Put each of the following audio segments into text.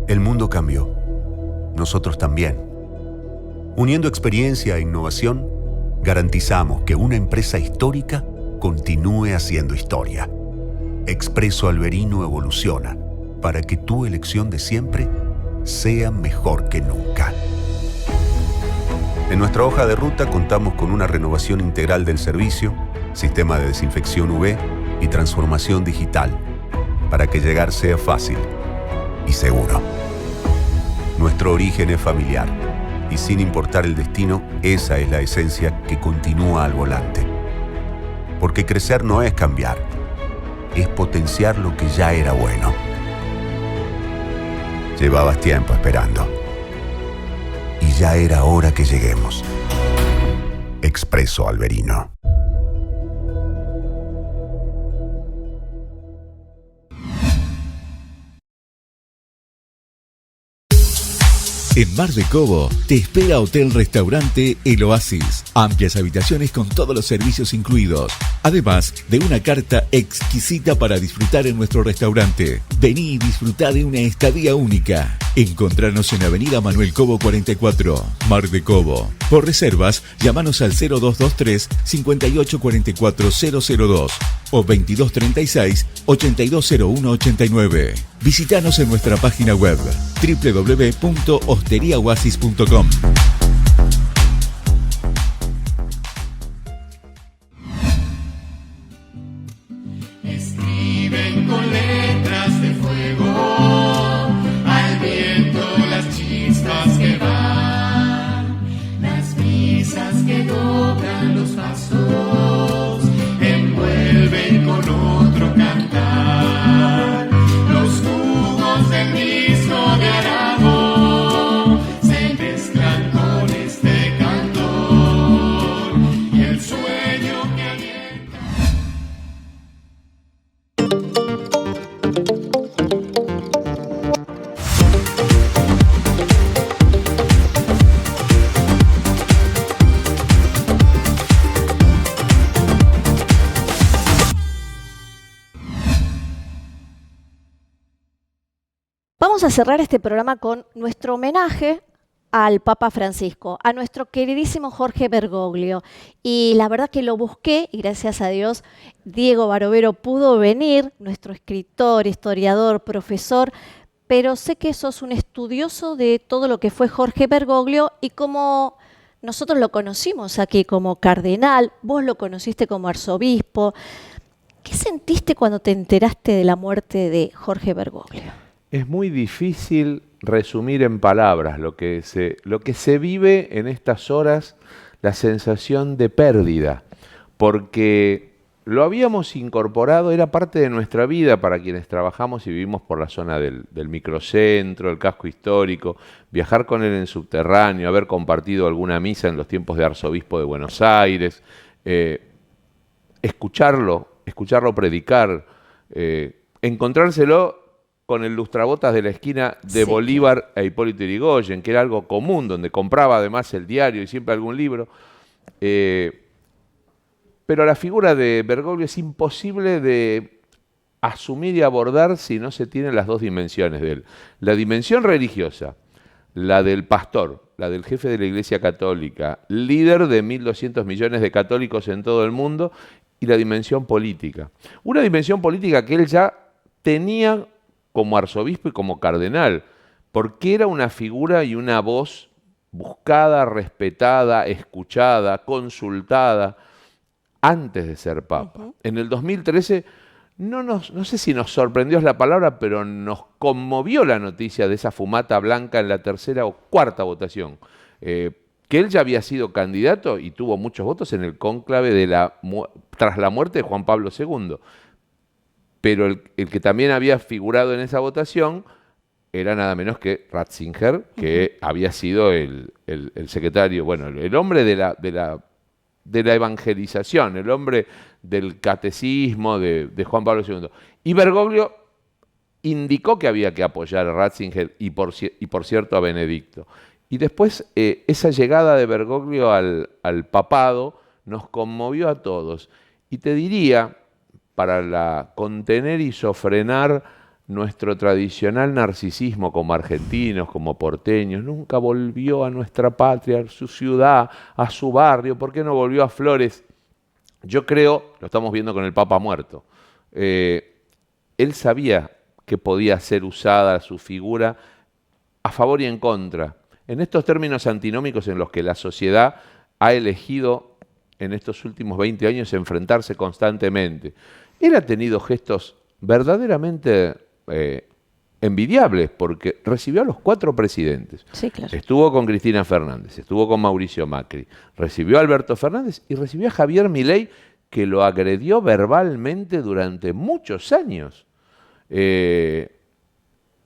El mundo cambió. Nosotros también. Uniendo experiencia e innovación, garantizamos que una empresa histórica continúe haciendo historia. Expreso Alberino evoluciona para que tu elección de siempre sea mejor que nunca. En nuestra hoja de ruta contamos con una renovación integral del servicio, sistema de desinfección UV y transformación digital, para que llegar sea fácil y seguro. Nuestro origen es familiar y sin importar el destino, esa es la esencia que continúa al volante. Porque crecer no es cambiar, es potenciar lo que ya era bueno. Llevabas tiempo esperando y ya era hora que lleguemos. Expreso Alberino. En Mar de Cobo te espera Hotel Restaurante El Oasis. Amplias habitaciones con todos los servicios incluidos. Además de una carta exquisita para disfrutar en nuestro restaurante. Vení y disfrutá de una estadía única. Encontranos en Avenida Manuel Cobo 44, Mar de Cobo. Por reservas, llámanos al 0223 5844 002 o 2236-820189. Visítanos en nuestra página web www.hosteriaoasis.com. Escriben con letras de fuego al viento las chispas que van, las brisas que tocan los pasos, envuelven con otro cantar, los jugos del mismo de arado se mezclan con este cantor y el sueño que alienta. Vamos a cerrar este programa con nuestro homenaje al Papa Francisco, a nuestro queridísimo Jorge Bergoglio. Y la verdad que lo busqué y gracias a Dios Diego Barovero pudo venir, nuestro escritor, historiador, profesor, pero sé que sos un estudioso de todo lo que fue Jorge Bergoglio y como nosotros lo conocimos aquí como cardenal, vos lo conociste como arzobispo. ¿Qué sentiste cuando te enteraste de la muerte de Jorge Bergoglio? Es muy difícil resumir en palabras lo que se vive en estas horas, la sensación de pérdida, porque lo habíamos incorporado, era parte de nuestra vida para quienes trabajamos y vivimos por la zona del microcentro, el casco histórico, viajar con él en subterráneo, haber compartido alguna misa en los tiempos de arzobispo de Buenos Aires, escucharlo predicar, encontrárselo con el lustrabotas de la esquina de Bolívar e Hipólito Yrigoyen, que era algo común, donde compraba además el diario y siempre algún libro. Pero la figura de Bergoglio es imposible de asumir y abordar si no se tienen las dos dimensiones de él. La dimensión religiosa, la del pastor, la del jefe de la Iglesia Católica, líder de 1.200 millones de católicos en todo el mundo, y la dimensión política. Una dimensión política que él ya tenía como arzobispo y como cardenal, porque era una figura y una voz buscada, respetada, escuchada, consultada, antes de ser papa. En el 2013, no sé si nos sorprendió es la palabra, pero nos conmovió la noticia de esa fumata blanca en la tercera o cuarta votación, que él ya había sido candidato y tuvo muchos votos en el cónclave tras la muerte de Juan Pablo II. Pero el que también había figurado en esa votación era nada menos que Ratzinger, que había sido el secretario, bueno, el hombre de la evangelización, el hombre del catecismo de Juan Pablo II. Y Bergoglio indicó que había que apoyar a Ratzinger y por cierto a Benedicto. Y después esa llegada de Bergoglio al papado nos conmovió a todos. Y te diría, para contener y sofrenar nuestro tradicional narcisismo como argentinos, como porteños, nunca volvió a nuestra patria, a su ciudad, a su barrio. ¿Por qué no volvió a Flores? Yo creo, lo estamos viendo con el Papa muerto, él sabía que podía ser usada su figura a favor y en contra, en estos términos antinómicos en los que la sociedad ha elegido en estos últimos 20 años enfrentarse constantemente. Él ha tenido gestos verdaderamente envidiables, porque recibió a los 4 presidentes. Sí, claro. Estuvo con Cristina Fernández, estuvo con Mauricio Macri, recibió a Alberto Fernández y recibió a Javier Milei, que lo agredió verbalmente durante muchos años.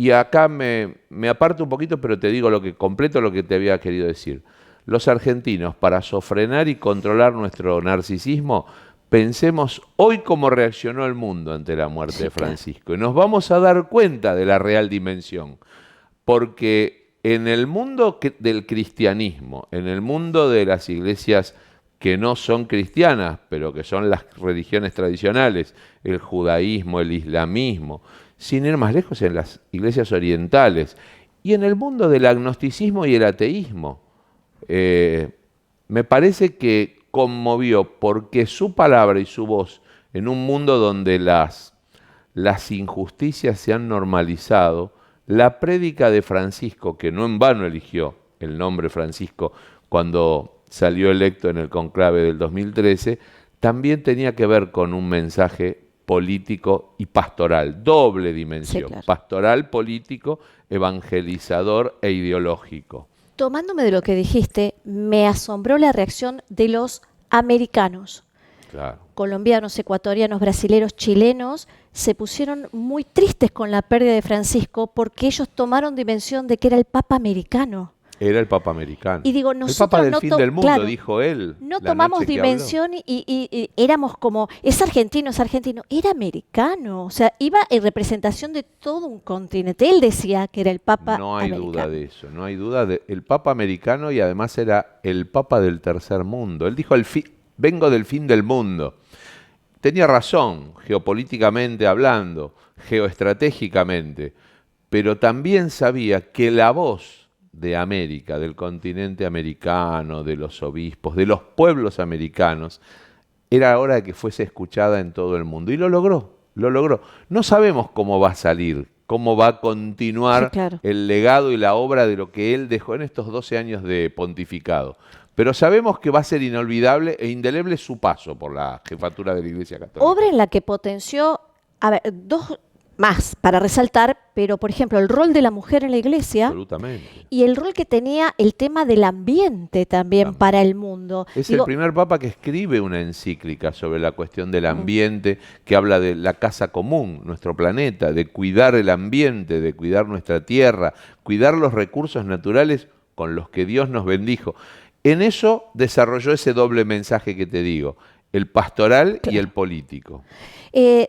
Y acá me aparto un poquito, pero te digo completo lo que te había querido decir. Los argentinos, para sofrenar y controlar nuestro narcisismo, pensemos hoy cómo reaccionó el mundo ante la muerte de Francisco. Y nos vamos a dar cuenta de la real dimensión. Porque en el mundo del cristianismo, en el mundo de las iglesias que no son cristianas, pero que son las religiones tradicionales, el judaísmo, el islamismo, sin ir más lejos en las iglesias orientales, y en el mundo del agnosticismo y el ateísmo, me parece que conmovió porque su palabra y su voz en un mundo donde las injusticias se han normalizado, la prédica de Francisco, que no en vano eligió el nombre Francisco cuando salió electo en el conclave del 2013, también tenía que ver con un mensaje político y pastoral, doble dimensión, Sí, claro. pastoral, político, evangelizador e ideológico. Tomándome de lo que dijiste, me asombró la reacción de los americanos. Claro. Colombianos, ecuatorianos, brasileros, chilenos, se pusieron muy tristes con la pérdida de Francisco porque ellos tomaron dimensión de que era el Papa americano. Era el Papa americano. Y digo, el nosotros Papa del no fin to- del mundo, claro, dijo él. no la tomamos noche que habló. dimensión y éramos como, es argentino, era americano. O sea, iba en representación de todo un continente. Él decía que era el Papa No hay americano. duda de eso, no hay duda el Papa americano, y además era el Papa del tercer mundo. Él dijo, vengo del fin del mundo. Tenía razón, geopolíticamente hablando, geoestratégicamente, pero también sabía que la voz de América, del continente americano, de los obispos, de los pueblos americanos, era hora de que fuese escuchada en todo el mundo. Y lo logró, lo logró. No sabemos cómo va a salir, cómo va a continuar Sí, claro. el legado y la obra de lo que él dejó en estos 12 años de pontificado. Pero sabemos que va a ser inolvidable e indeleble su paso por la jefatura de la Iglesia Católica. Obra en la que potenció, a ver, dos más para resaltar, pero por ejemplo el rol de la mujer en la iglesia Absolutamente. y el rol que tenía el tema del ambiente también para el mundo. Es Digo, el primer papa que escribe una encíclica sobre la cuestión del ambiente, que habla de la casa común, nuestro planeta, de cuidar el ambiente, de cuidar nuestra tierra, cuidar los recursos naturales con los que Dios nos bendijo. En eso desarrolló ese doble mensaje que te digo, el pastoral y el político.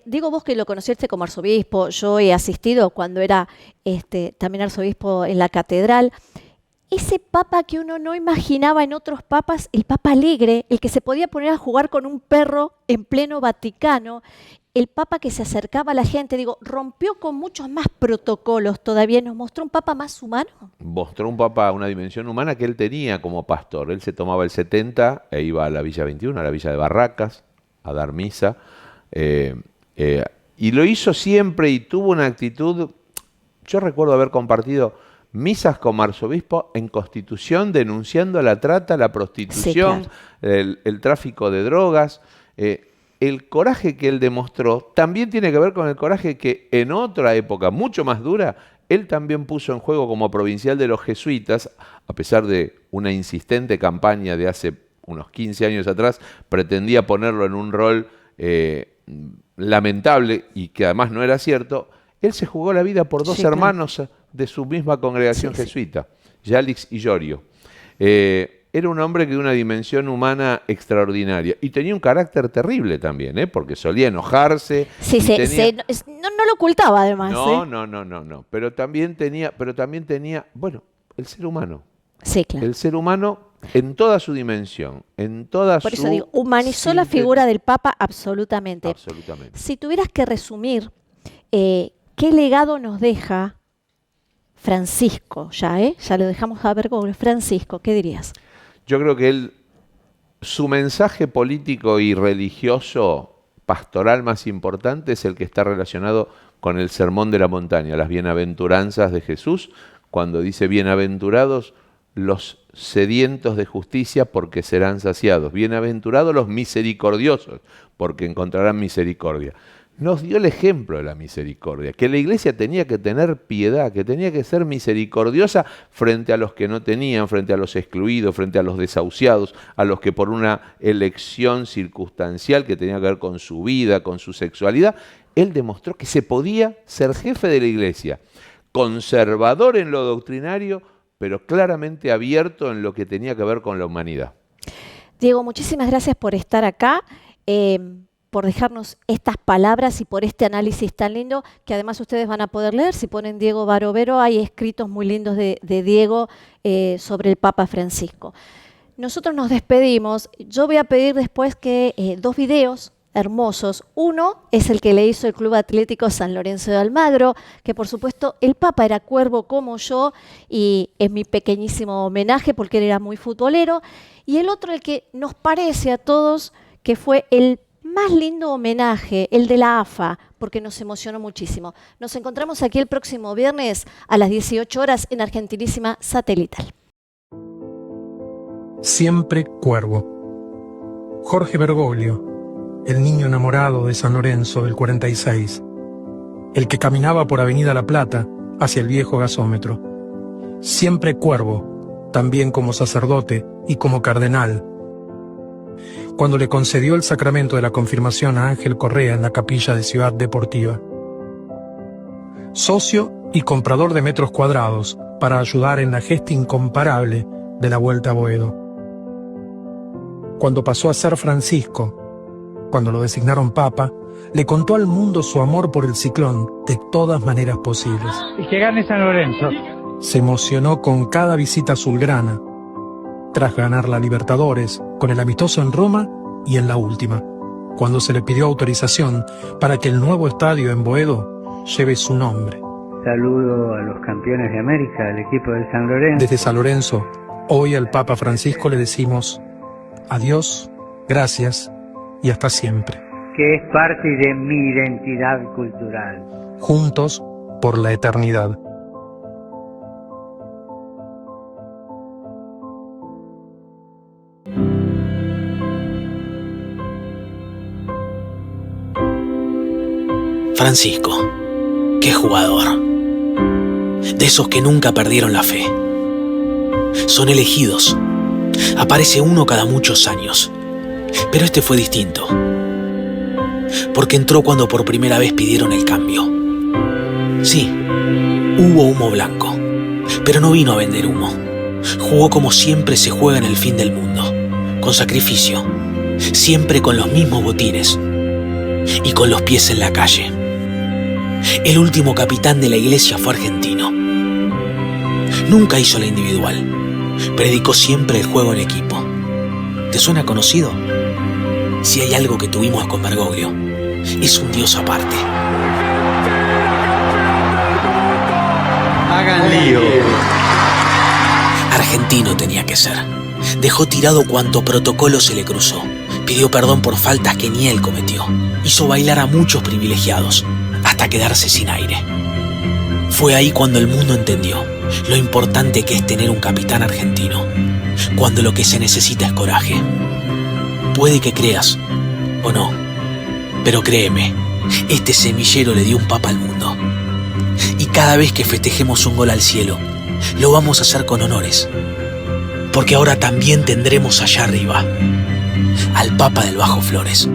digo vos que lo conociste como arzobispo, yo he asistido cuando era también arzobispo en la catedral. Ese papa que uno no imaginaba en otros papas, el papa alegre, el que se podía poner a jugar con un perro en pleno Vaticano, el papa que se acercaba a la gente, digo, rompió con muchos más protocolos todavía, nos mostró un papa más humano. Mostró un papa una dimensión humana que él tenía como pastor. Él se tomaba el 70 e iba a la Villa 21, a la Villa de Barracas, a dar misa. Y lo hizo siempre y tuvo una actitud. Yo recuerdo haber compartido misas como arzobispo en Constitución denunciando la trata, la prostitución, Sí, claro. el tráfico de drogas. El coraje que él demostró también tiene que ver con el coraje que en otra época mucho más dura él también puso en juego como provincial de los jesuitas, a pesar de una insistente campaña de hace unos 15 años atrás, pretendía ponerlo en un rol lamentable y que además no era cierto. Él se jugó la vida por dos Sí, claro. hermanos de su misma congregación Sí, sí. jesuita, Yalix y Llorio. Era un hombre de una dimensión humana extraordinaria y tenía un carácter terrible también, porque solía enojarse. Sí, y tenía- no lo ocultaba además. No. Pero también tenía, bueno, el ser humano. Sí, claro. El ser humano en toda su dimensión, en toda Por su eso digo, humanizó la síntesis. figura del papa absolutamente. Absolutamente. Si tuvieras que resumir ¿qué legado nos deja Francisco? Ya lo dejamos a Bergoglio. Francisco, ¿qué dirías? Yo creo que su mensaje político y religioso, pastoral más importante, es el que está relacionado con el Sermón de la Montaña, las bienaventuranzas de Jesús, cuando dice: bienaventurados los sedientos de justicia, porque serán saciados. Bienaventurados los misericordiosos, porque encontrarán misericordia. Nos dio el ejemplo de la misericordia, que la iglesia tenía que tener piedad, que tenía que ser misericordiosa frente a los que no tenían, frente a los excluidos, frente a los desahuciados, a los que por una elección circunstancial que tenía que ver con su vida, con su sexualidad, él demostró que se podía ser jefe de la iglesia, conservador en lo doctrinario, pero claramente abierto en lo que tenía que ver con la humanidad. Diego, muchísimas gracias por estar acá, por dejarnos estas palabras y por este análisis tan lindo, que además ustedes van a poder leer. Si ponen Diego Barovero, hay escritos muy lindos de Diego sobre el Papa Francisco. Nosotros nos despedimos. Yo voy a pedir después que 2 videos hermosos. Uno es el que le hizo el Club Atlético San Lorenzo de Almagro, que por supuesto el Papa era cuervo como yo, y es mi pequeñísimo homenaje porque él era muy futbolero. Y el otro, el que nos parece a todos que fue el más lindo homenaje, el de la AFA, porque nos emocionó muchísimo. Nos encontramos aquí el próximo viernes a las 18 horas en Argentinísima Satelital. Siempre cuervo. Jorge Bergoglio, el niño enamorado de San Lorenzo del 46, el que caminaba por Avenida La Plata hacia el viejo gasómetro. Siempre cuervo, también como sacerdote y como cardenal, cuando le concedió el sacramento de la confirmación a Ángel Correa en la capilla de Ciudad Deportiva. Socio y comprador de metros cuadrados para ayudar en la gesta incomparable de la Vuelta a Boedo. Cuando pasó a ser Francisco, cuando lo designaron Papa, le contó al mundo su amor por el ciclón de todas maneras posibles. Y que gane San Lorenzo. Se emocionó con cada visita azulgrana, tras ganar la Libertadores, con el amistoso en Roma y en la última, cuando se le pidió autorización para que el nuevo estadio en Boedo lleve su nombre. Saludo a los campeones de América, al equipo del San Lorenzo. Desde San Lorenzo, hoy al Papa Francisco le decimos adiós, gracias y hasta siempre. Que es parte de mi identidad cultural. Juntos por la eternidad. Francisco, qué jugador. De esos que nunca perdieron la fe. Son elegidos. Aparece uno cada muchos años. Pero este fue distinto. Porque entró cuando por primera vez pidieron el cambio. Sí, hubo humo blanco. Pero no vino a vender humo. Jugó como siempre se juega en el fin del mundo. Con sacrificio. Siempre con los mismos botines. Y con los pies en la calle. El último capitán de la iglesia fue argentino. Nunca hizo la individual. Predicó siempre el juego en equipo. ¿Te suena conocido? Si hay algo que tuvimos con Bergoglio, es un dios aparte. Hagan lío. Argentino tenía que ser. Dejó tirado cuanto protocolo se le cruzó. Pidió perdón por faltas que ni él cometió. Hizo bailar a muchos privilegiados, hasta quedarse sin aire. Fue ahí cuando el mundo entendió lo importante que es tener un capitán argentino, cuando lo que se necesita es coraje. Puede que creas, o no, pero créeme, este semillero le dio un papa al mundo. Y cada vez que festejemos un gol al cielo, lo vamos a hacer con honores, porque ahora también tendremos allá arriba al Papa del Bajo Flores.